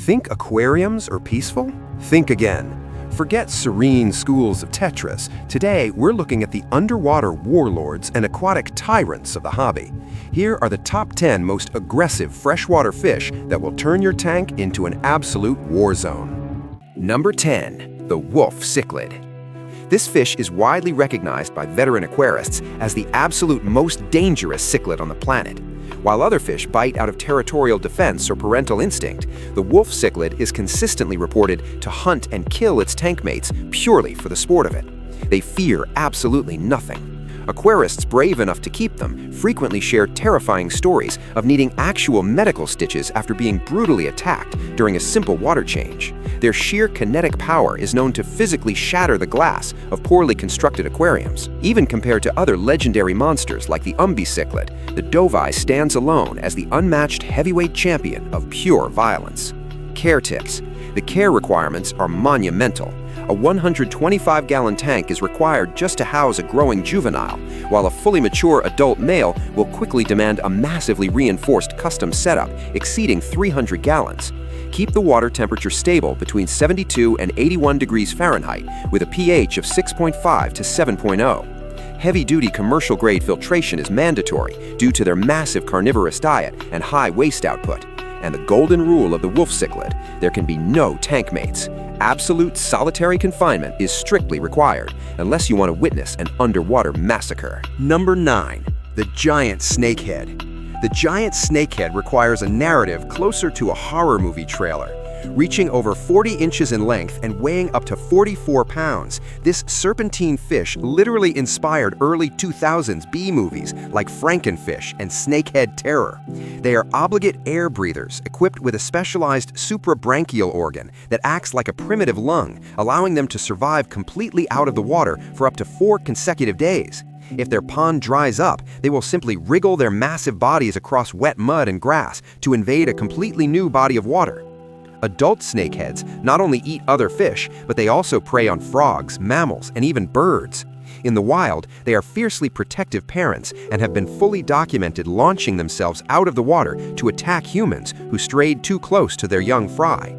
Think aquariums or peaceful? Think again. Forget serene schools of tetras. Today, we're looking at the underwater warlords and aquatic tyrants of the hobby. Here are the top 10 most aggressive freshwater fish that will turn your tank into an absolute war zone. Number 10. The wolf cichlid. This fish is widely recognized by veteran aquarists as the absolute most dangerous cichlid on the planet. While other fish bite out of territorial defense or parental instinct, the wolf cichlid is consistently reported to hunt and kill its tank mates purely for the sport of it. They fear absolutely nothing. Aquarists brave enough to keep them frequently share terrifying stories of needing actual medical stitches after being brutally attacked during a simple water change. Their sheer kinetic power is known to physically shatter the glass of poorly constructed aquariums. Even compared to other legendary monsters like the cichlid, the dovii stands alone as the unmatched heavyweight champion of pure violence. Care tips. The care requirements are monumental. A 125-gallon tank is required just to house a growing juvenile, while a fully mature adult male will quickly demand a massively reinforced custom setup exceeding 300 gallons. Keep the water temperature stable between 72 and 81 degrees Fahrenheit with a pH of 6.5 to 7.0. Heavy-duty commercial-grade filtration is mandatory due to their massive carnivorous diet and high waste output. And the golden rule of the wolf cichlid: there can be no tank mates. Absolute solitary confinement is strictly required, unless you want to witness an underwater massacre. Number 9. The giant snakehead. The giant snakehead requires a narrative closer to a horror movie trailer. Reaching over 40 inches in length and weighing up to 44 pounds, this serpentine fish literally inspired early 2000s B-movies like Frankenfish and Snakehead Terror. They are obligate air breathers equipped with a specialized suprabranchial organ that acts like a primitive lung, allowing them to survive completely out of the water for up to 4 consecutive days. If their pond dries up, they will simply wriggle their massive bodies across wet mud and grass to invade a completely new body of water. Adult snakeheads not only eat other fish, but they also prey on frogs, mammals, and even birds. In the wild, they are fiercely protective parents and have been fully documented launching themselves out of the water to attack humans who strayed too close to their young fry.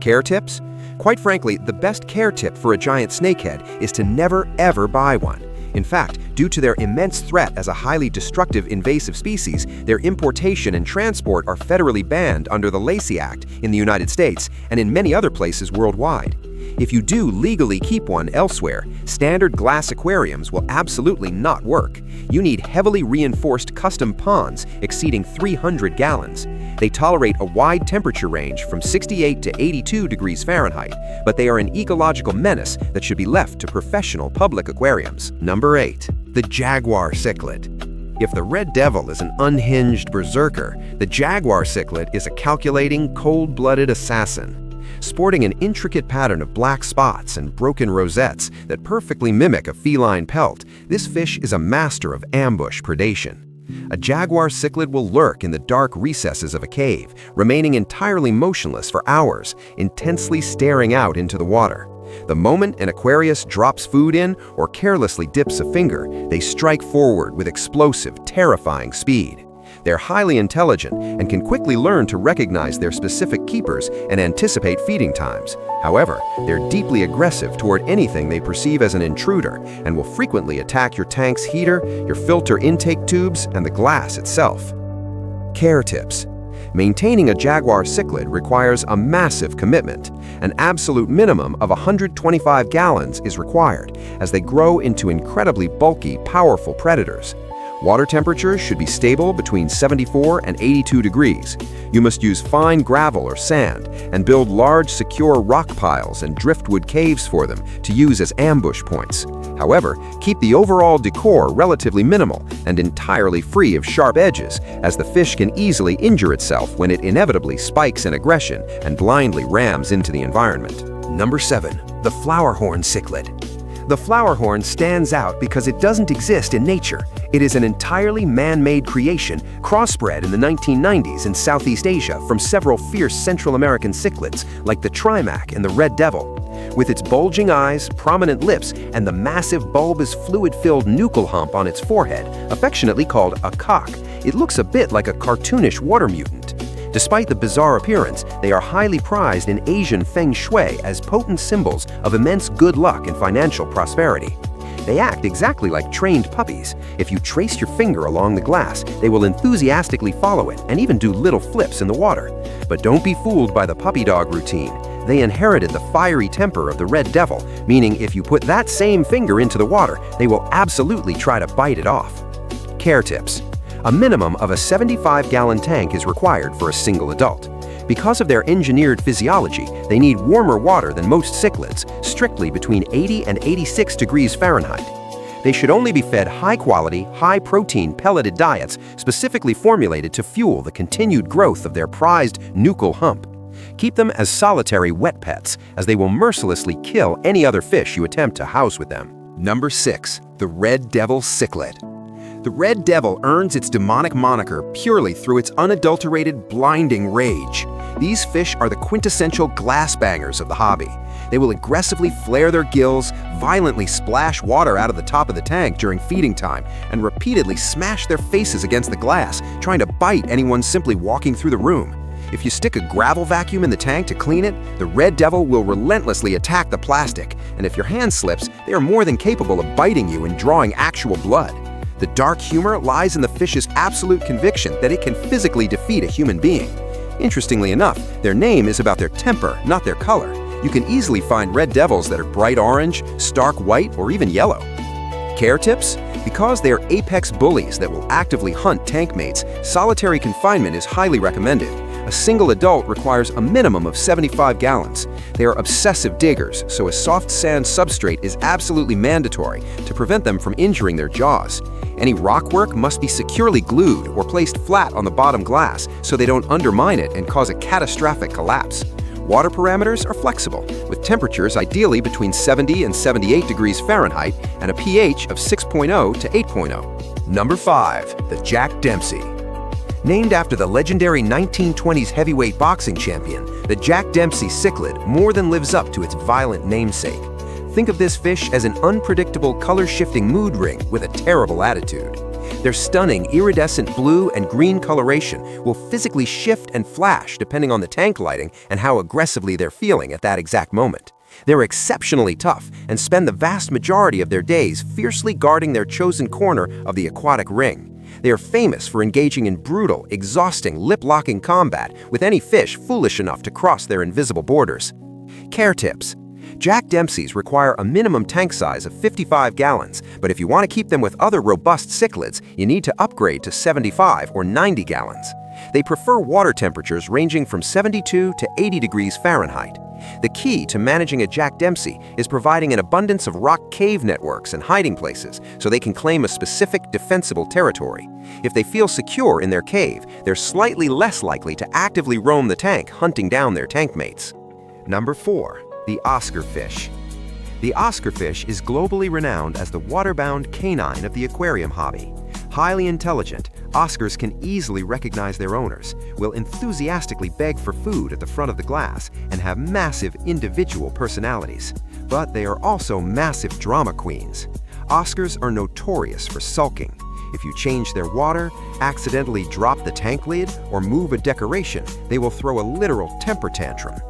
Care tips? Quite frankly, the best care tip for a giant snakehead is to never ever buy one. In fact, due to their immense threat as a highly destructive invasive species, their importation and transport are federally banned under the Lacey Act in the United States and in many other places worldwide. If you do legally keep one elsewhere, standard glass aquariums will absolutely not work. You need heavily reinforced custom ponds exceeding 300 gallons. They tolerate a wide temperature range from 68 to 82 degrees Fahrenheit, but they are an ecological menace that should be left to professional public aquariums. Number 8. The jaguar cichlid. If the red devil is an unhinged berserker, the jaguar cichlid is a calculating, cold-blooded assassin. Sporting an intricate pattern of black spots and broken rosettes that perfectly mimic a feline pelt, this fish is a master of ambush predation. A jaguar cichlid will lurk in the dark recesses of a cave, remaining entirely motionless for hours, intensely staring out into the water. The moment an Aquarius drops food in or carelessly dips a finger, they strike forward with explosive, terrifying speed. They're highly intelligent and can quickly learn to recognize their specific keepers and anticipate feeding times. However, they're deeply aggressive toward anything they perceive as an intruder and will frequently attack your tank's heater, your filter intake tubes, and the glass itself. Care tips. Maintaining a jaguar cichlid requires a massive commitment. An absolute minimum of 125 gallons is required, as they grow into incredibly bulky, powerful predators. Water temperatures should be stable between 74 and 82 degrees. You must use fine gravel or sand and build large, secure rock piles and driftwood caves for them to use as ambush points. However, keep the overall decor relatively minimal and entirely free of sharp edges, as the fish can easily injure itself when it inevitably spikes in aggression and blindly rams into the environment. Number 7. The flowerhorn cichlid. The flowerhorn stands out because it doesn't exist in nature. It is an entirely man-made creation, crossbred in the 1990s in Southeast Asia from several fierce Central American cichlids like the trimac and the red devil. With its bulging eyes, prominent lips, and the massive bulbous fluid-filled nuchal hump on its forehead, affectionately called a cock, it looks a bit like a cartoonish water mutant. Despite the bizarre appearance, they are highly prized in Asian feng shui as potent symbols of immense good luck and financial prosperity. They act exactly like trained puppies. If you trace your finger along the glass, they will enthusiastically follow it and even do little flips in the water. But don't be fooled by the puppy dog routine. They inherited the fiery temper of the red devil, meaning if you put that same finger into the water, they will absolutely try to bite it off. Care tips. A minimum of a 75-gallon tank is required for a single adult. Because of their engineered physiology, they need warmer water than most cichlids, strictly between 80 and 86 degrees Fahrenheit. They should only be fed high-quality, high-protein pelleted diets specifically formulated to fuel the continued growth of their prized nuchal hump. Keep them as solitary wet pets, as they will mercilessly kill any other fish you attempt to house with them. Number 6. The red devil cichlid. The red devil earns its demonic moniker purely through its unadulterated, blinding rage. These fish are the quintessential glass bangers of the hobby. They will aggressively flare their gills, violently splash water out of the top of the tank during feeding time, and repeatedly smash their faces against the glass, trying to bite anyone simply walking through the room. If you stick a gravel vacuum in the tank to clean it, the red devil will relentlessly attack the plastic, and if your hand slips, they are more than capable of biting you and drawing actual blood. The dark humor lies in the fish's absolute conviction that it can physically defeat a human being. Interestingly enough, their name is about their temper, not their color. You can easily find red devils that are bright orange, stark white, or even yellow. Care tips? Because they are apex bullies that will actively hunt tank mates, solitary confinement is highly recommended. A single adult requires a minimum of 75 gallons. They are obsessive diggers, so a soft sand substrate is absolutely mandatory to prevent them from injuring their jaws. Any rockwork must be securely glued or placed flat on the bottom glass so they don't undermine it and cause a catastrophic collapse. Water parameters are flexible, with temperatures ideally between 70 and 78 degrees Fahrenheit and a pH of 6.0 to 8.0. Number 5. The Jack Dempsey. Named after the legendary 1920s heavyweight boxing champion, the Jack Dempsey cichlid more than lives up to its violent namesake. Think of this fish as an unpredictable color-shifting mood ring with a terrible attitude. Their stunning iridescent blue and green coloration will physically shift and flash depending on the tank lighting and how aggressively they're feeling at that exact moment. They're exceptionally tough and spend the vast majority of their days fiercely guarding their chosen corner of the aquatic ring. They are famous for engaging in brutal, exhausting, lip-locking combat with any fish foolish enough to cross their invisible borders. Care tips. Jack Dempseys require a minimum tank size of 55 gallons, but if you want to keep them with other robust cichlids, you need to upgrade to 75 or 90 gallons. They prefer water temperatures ranging from 72 to 80 degrees Fahrenheit. The key to managing a Jack Dempsey is providing an abundance of rock cave networks and hiding places so they can claim a specific defensible territory. If they feel secure in their cave, they're slightly less likely to actively roam the tank hunting down their tank mates. Number 4. The Oscar fish. The Oscar fish is globally renowned as the waterbound canine of the aquarium hobby. Highly intelligent, Oscars can easily recognize their owners, will enthusiastically beg for food at the front of the glass, and have massive individual personalities. But they are also massive drama queens. Oscars are notorious for sulking. If you change their water, accidentally drop the tank lid, or move a decoration, they will throw a literal temper tantrum.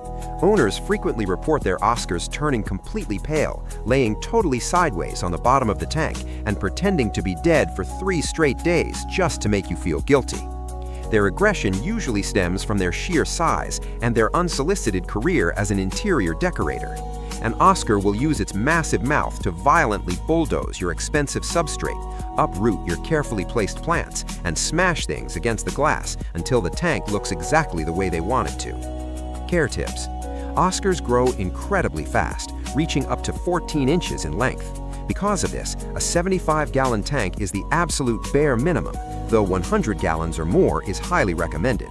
Owners frequently report their Oscars turning completely pale, laying totally sideways on the bottom of the tank, and pretending to be dead for 3 straight days just to make you feel guilty. Their aggression usually stems from their sheer size and their unsolicited career as an interior decorator. An Oscar will use its massive mouth to violently bulldoze your expensive substrate, uproot your carefully placed plants, and smash things against the glass until the tank looks exactly the way they want it to. Care tips. Oscars grow incredibly fast, reaching up to 14 inches in length. Because of this, a 75-gallon tank is the absolute bare minimum, though 100 gallons or more is highly recommended.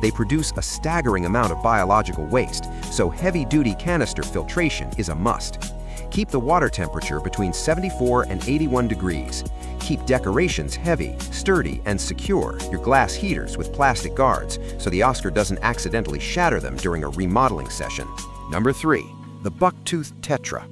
They produce a staggering amount of biological waste, so heavy-duty canister filtration is a must. Keep the water temperature between 74 and 81 degrees. Keep decorations heavy, sturdy, and secure your glass heaters with plastic guards so the Oscar doesn't accidentally shatter them during a remodeling session. Number 3. The bucktooth tetra.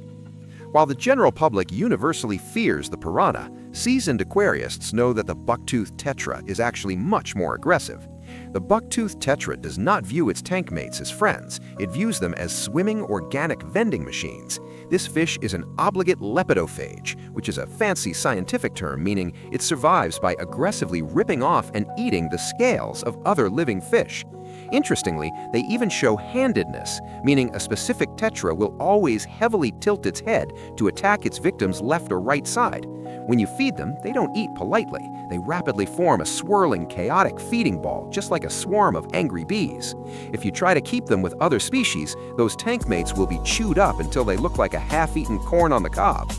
While the general public universally fears the piranha, seasoned aquarists know that the bucktooth tetra is actually much more aggressive. The bucktooth tetra does not view its tank mates as friends. It views them as swimming organic vending machines. This fish is an obligate lepidophage, which is a fancy scientific term meaning it survives by aggressively ripping off and eating the scales of other living fish. Interestingly, they even show handedness, meaning a specific tetra will always heavily tilt its head to attack its victim's left or right side. When you feed them, they don't eat politely. They rapidly form a swirling, chaotic feeding ball, just like a swarm of angry bees. If you try to keep them with other species, those tank mates will be chewed up until they look like a half-eaten corn on the cob.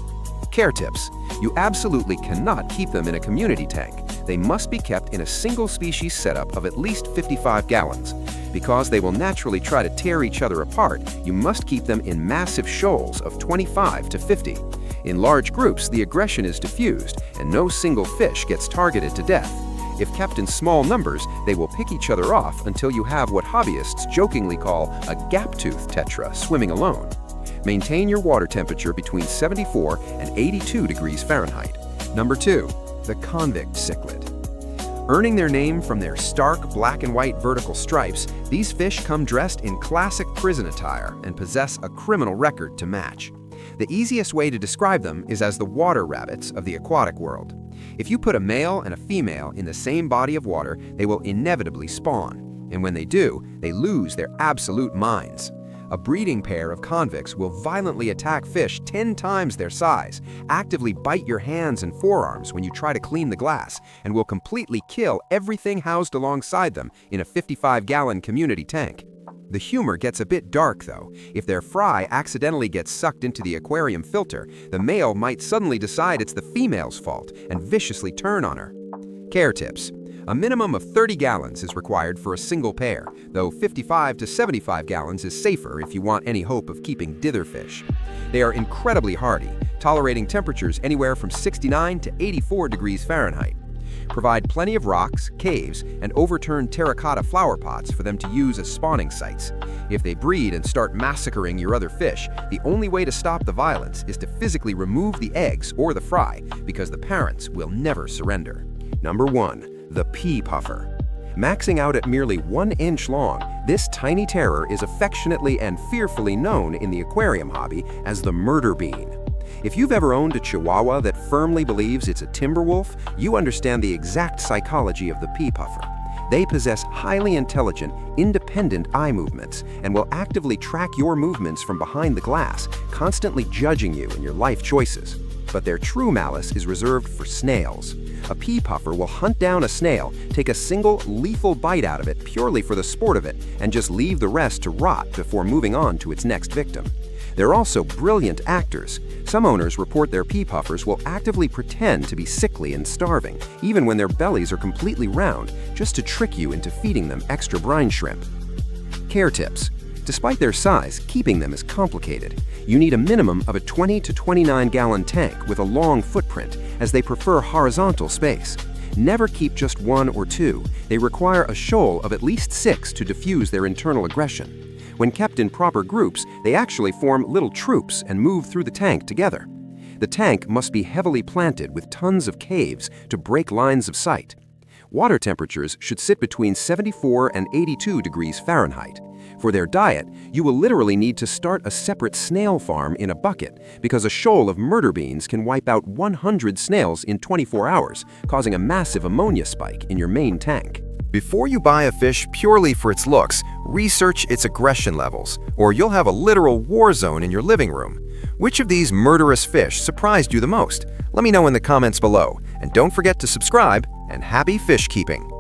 Care tips. You absolutely cannot keep them in a community tank. They must be kept in a single species setup of at least 55 gallons. Because they will naturally try to tear each other apart, you must keep them in massive shoals of 25 to 50. In large groups, the aggression is diffused, and no single fish gets targeted to death. If kept in small numbers, they will pick each other off until you have what hobbyists jokingly call a gap-tooth tetra swimming alone. Maintain your water temperature between 74 and 82 degrees Fahrenheit. Number 2. The convict cichlid. Earning their name from their stark black and white vertical stripes, these fish come dressed in classic prison attire and possess a criminal record to match. The easiest way to describe them is as the water rabbits of the aquatic world. If you put a male and a female in the same body of water, they will inevitably spawn. And when they do, they lose their absolute minds. A breeding pair of convicts will violently attack fish 10 times their size, actively bite your hands and forearms when you try to clean the glass, and will completely kill everything housed alongside them in a 55-gallon community tank. The humor gets a bit dark, though. If their fry accidentally gets sucked into the aquarium filter, the male might suddenly decide it's the female's fault and viciously turn on her. Care tips. A minimum of 30 gallons is required for a single pair, though 55 to 75 gallons is safer if you want any hope of keeping dither fish. They are incredibly hardy, tolerating temperatures anywhere from 69 to 84 degrees Fahrenheit. Provide plenty of rocks, caves, and overturned terracotta flower pots for them to use as spawning sites. If they breed and start massacring your other fish, the only way to stop the violence is to physically remove the eggs or the fry, because the parents will never surrender. Number 1. The pea puffer. Maxing out at merely 1 inch long, this tiny terror is affectionately and fearfully known in the aquarium hobby as the murder bean. If you've ever owned a chihuahua that firmly believes it's a timber wolf, you understand the exact psychology of the pea puffer. They possess highly intelligent, independent eye movements and will actively track your movements from behind the glass, constantly judging you and your life choices. But their true malice is reserved for snails. A pea puffer will hunt down a snail, take a single lethal bite out of it purely for the sport of it, and just leave the rest to rot before moving on to its next victim. They're also brilliant actors. Some owners report their pea puffers will actively pretend to be sickly and starving, even when their bellies are completely round, just to trick you into feeding them extra brine shrimp. Care tips. Despite their size, keeping them is complicated. You need a minimum of a 20 to 29 gallon tank with a long footprint, as they prefer horizontal space. Never keep just 1 or 2. They require a shoal of at least 6 to diffuse their internal aggression. When kept in proper groups, they actually form little troops and move through the tank together. The tank must be heavily planted with tons of caves to break lines of sight. Water temperatures should sit between 74 and 82 degrees Fahrenheit. For their diet, you will literally need to start a separate snail farm in a bucket, because a shoal of murder beans can wipe out 100 snails in 24 hours, causing a massive ammonia spike in your main tank. Before you buy a fish purely for its looks, research its aggression levels, or you'll have a literal war zone in your living room. Which of these murderous fish surprised you the most? Let me know in the comments below, and don't forget to subscribe, and happy fish keeping!